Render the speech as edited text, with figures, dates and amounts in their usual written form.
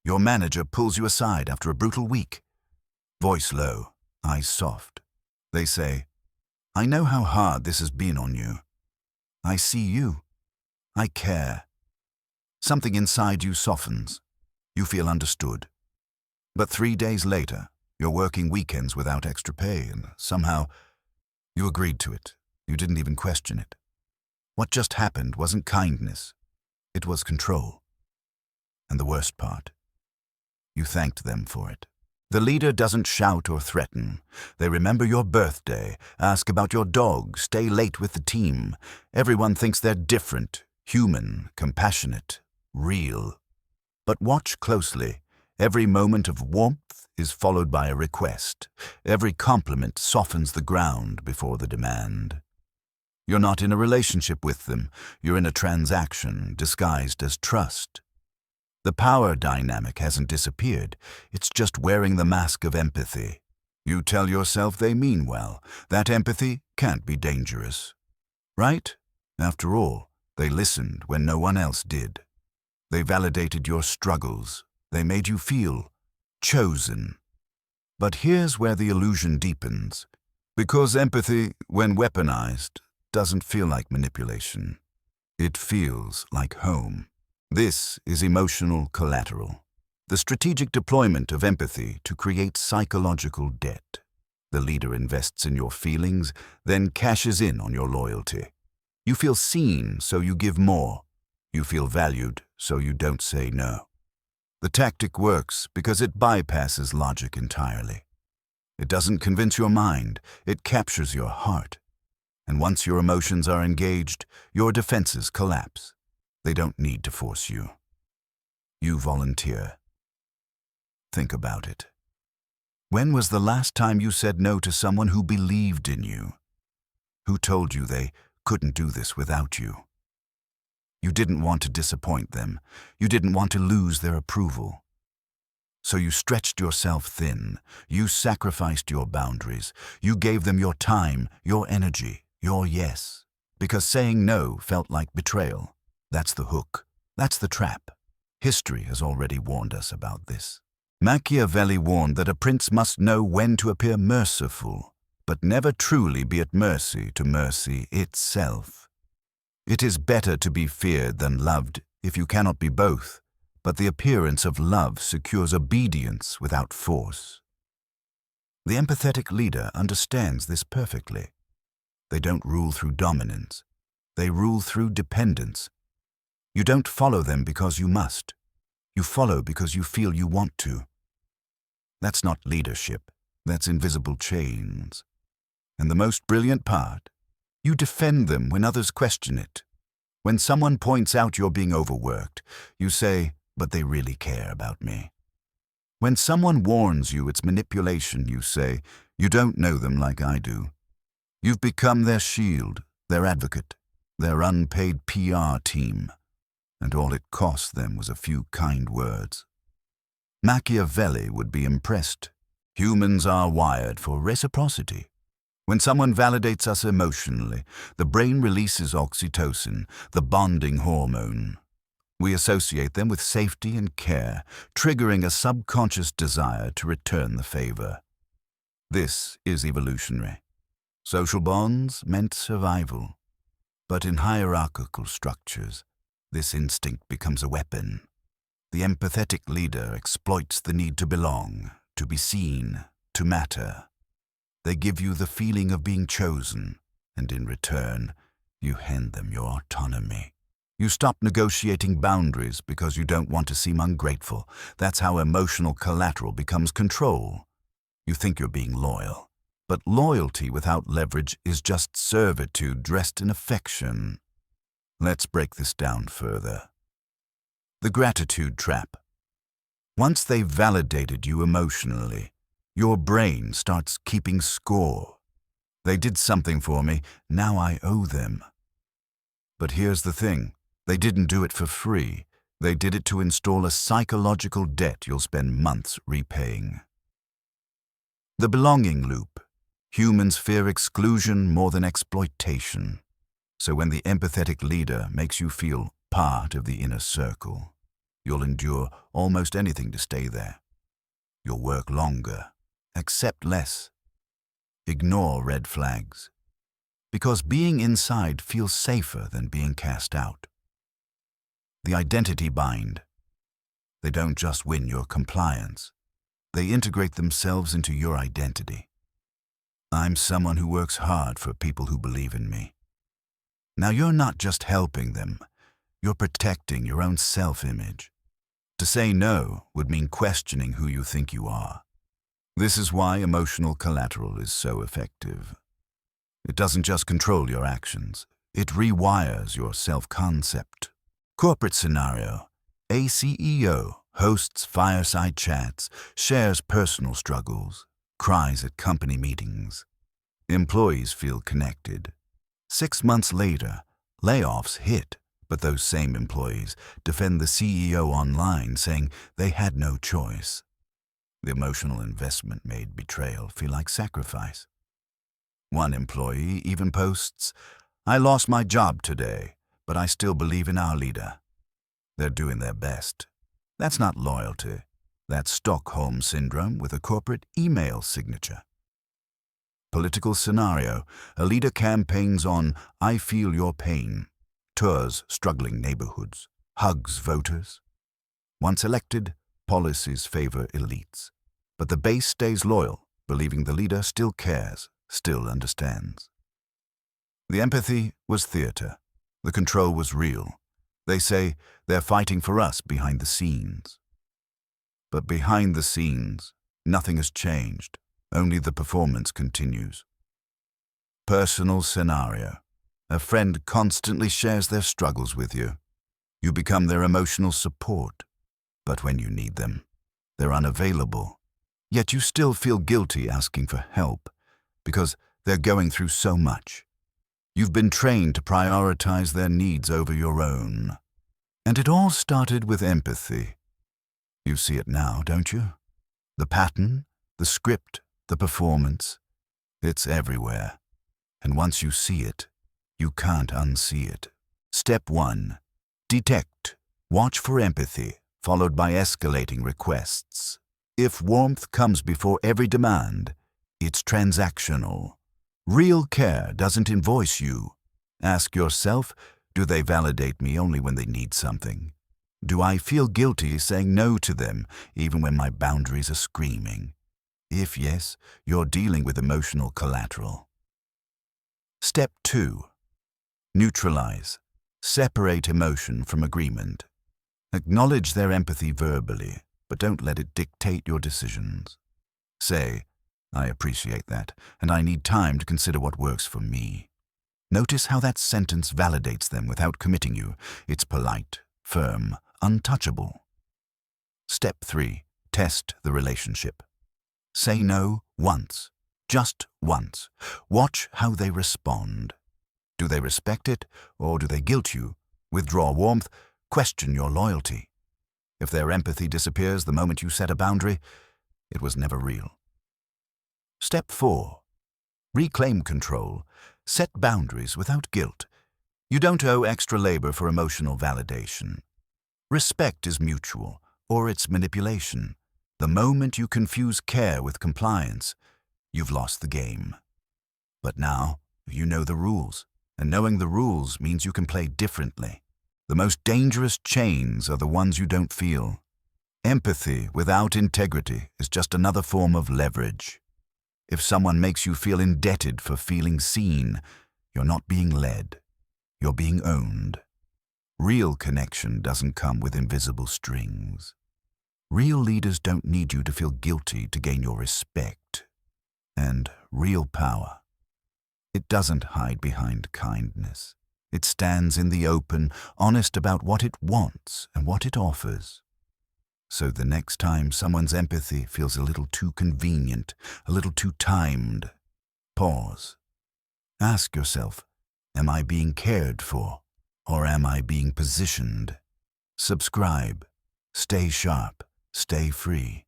Your manager pulls you aside after a brutal week. Voice low, eyes soft. They say, "I know how hard this has been on you. I see you. I care." Something inside you softens. You feel understood. But 3 days later, you're working weekends without extra pay, and somehow you agreed to it. You didn't even question it. What just happened wasn't kindness. It was control. And the worst part, you thanked them for it. The leader doesn't shout or threaten. They remember your birthday, ask about your dog, stay late with the team. Everyone thinks they're different, human, compassionate, real. But watch closely. Every moment of warmth is followed by a request. Every compliment softens the ground before the demand. You're not in a relationship with them. You're in a transaction disguised as trust. The power dynamic hasn't disappeared. It's just wearing the mask of empathy. You tell yourself they mean well. That empathy can't be dangerous. Right? After all, they listened when no one else did. They validated your struggles. They made you feel chosen. But here's where the illusion deepens. Because empathy, when weaponized, doesn't feel like manipulation. It feels like home. This is emotional collateral, the strategic deployment of empathy to create psychological debt. The leader invests in your feelings, then cashes in on your loyalty. You feel seen, so you give more. You feel valued, so you don't say no. The tactic works because it bypasses logic entirely. It doesn't convince your mind, it captures your heart. And once your emotions are engaged, your defenses collapse. They don't need to force you. You volunteer. Think about it. When was the last time you said no to someone who believed in you? Who told you they couldn't do this without you? You didn't want to disappoint them. You didn't want to lose their approval. So you stretched yourself thin. You sacrificed your boundaries. You gave them your time, your energy, your yes. Because saying no felt like betrayal. That's the hook. That's the trap. History has already warned us about this. Machiavelli warned that a prince must know when to appear merciful, but never truly be at mercy to mercy itself. It is better to be feared than loved if you cannot be both, but the appearance of love secures obedience without force. The empathetic leader understands this perfectly. They don't rule through dominance. They rule through dependence. You don't follow them because you must. You follow because you feel you want to. That's not leadership. That's invisible chains. And the most brilliant part, you defend them when others question it. When someone points out you're being overworked, you say, "But they really care about me." When someone warns you it's manipulation, you say, "You don't know them like I do." You've become their shield, their advocate, their unpaid PR team. And all it cost them was a few kind words. Machiavelli would be impressed. Humans are wired for reciprocity. When someone validates us emotionally, the brain releases oxytocin, the bonding hormone. We associate them with safety and care, triggering a subconscious desire to return the favor. This is evolutionary. Social bonds meant survival. But in hierarchical structures, this instinct becomes a weapon. The empathetic leader exploits the need to belong, to be seen, to matter. They give you the feeling of being chosen, and in return, you hand them your autonomy. You stop negotiating boundaries because you don't want to seem ungrateful. That's how emotional collateral becomes control. You think you're being loyal, but loyalty without leverage is just servitude dressed in affection. Let's break this down further. The gratitude trap. Once they've validated you emotionally, your brain starts keeping score. They did something for me, now I owe them. But here's the thing, they didn't do it for free. They did it to install a psychological debt you'll spend months repaying. The belonging loop. Humans fear exclusion more than exploitation. So when the empathetic leader makes you feel part of the inner circle, You'll endure almost anything to stay there. You'll work longer, accept less, ignore red flags, because being inside feels safer than being cast out. The identity bind. They don't just win your compliance. They integrate themselves into your identity. I'm someone who works hard for people who believe in me. Now you're not just helping them, you're protecting your own self-image. To say no would mean questioning who you think you are. This is why emotional collateral is so effective. It doesn't just control your actions, it rewires your self-concept. Corporate scenario. A CEO hosts fireside chats, shares personal struggles, cries at company meetings. Employees feel connected. 6 months later, layoffs hit, but those same employees defend the CEO online, saying they had no choice. The emotional investment made betrayal feel like sacrifice. One employee even posts, "I lost my job today, but I still believe in our leader." They're doing their best. That's not loyalty. That's Stockholm Syndrome with a corporate email signature. Political scenario. A leader campaigns on "I feel your pain," tours struggling neighborhoods, hugs voters. Once elected, policies favor elites. But the base stays loyal, believing the leader still cares, still understands. The empathy was theater. The control was real. They say they're fighting for us behind the scenes. But behind the scenes, nothing has changed. Only the performance continues. Personal scenario. A friend constantly shares their struggles with you. You become their emotional support. But when you need them, they're unavailable. Yet you still feel guilty asking for help because they're going through so much. You've been trained to prioritize their needs over your own. And it all started with empathy. You see it now, don't you? The pattern, the script, the performance. It's everywhere. And once you see it, you can't unsee it. Step 1. Detect. Watch for empathy, followed by escalating requests. If warmth comes before every demand, it's transactional. Real care doesn't invoice you. Ask yourself, do they validate me only when they need something? Do I feel guilty saying no to them, even when my boundaries are screaming? If yes, you're dealing with emotional collateral. Step 2. Neutralize. Separate emotion from agreement. Acknowledge their empathy verbally, but don't let it dictate your decisions. Say, "I appreciate that, and I need time to consider what works for me." Notice how that sentence validates them without committing you. It's polite, firm, untouchable. Step 3. Test the relationship. Say no once, just once. Watch how they respond. Do they respect it, or do they guilt you? Withdraw warmth, question your loyalty. If their empathy disappears the moment you set a boundary, it was never real. Step 4. Reclaim control. Set boundaries without guilt. You don't owe extra labor for emotional validation. Respect is mutual, or it's manipulation. The moment you confuse care with compliance, you've lost the game. But now, you know the rules, and knowing the rules means you can play differently. The most dangerous chains are the ones you don't feel. Empathy without integrity is just another form of leverage. If someone makes you feel indebted for feeling seen, you're not being led. You're being owned. Real connection doesn't come with invisible strings. Real leaders don't need you to feel guilty to gain your respect. And real power, it doesn't hide behind kindness. It stands in the open, honest about what it wants and what it offers. So the next time someone's empathy feels a little too convenient, a little too timed, pause. Ask yourself, am I being cared for, or am I being positioned? Subscribe. Stay sharp. Stay free.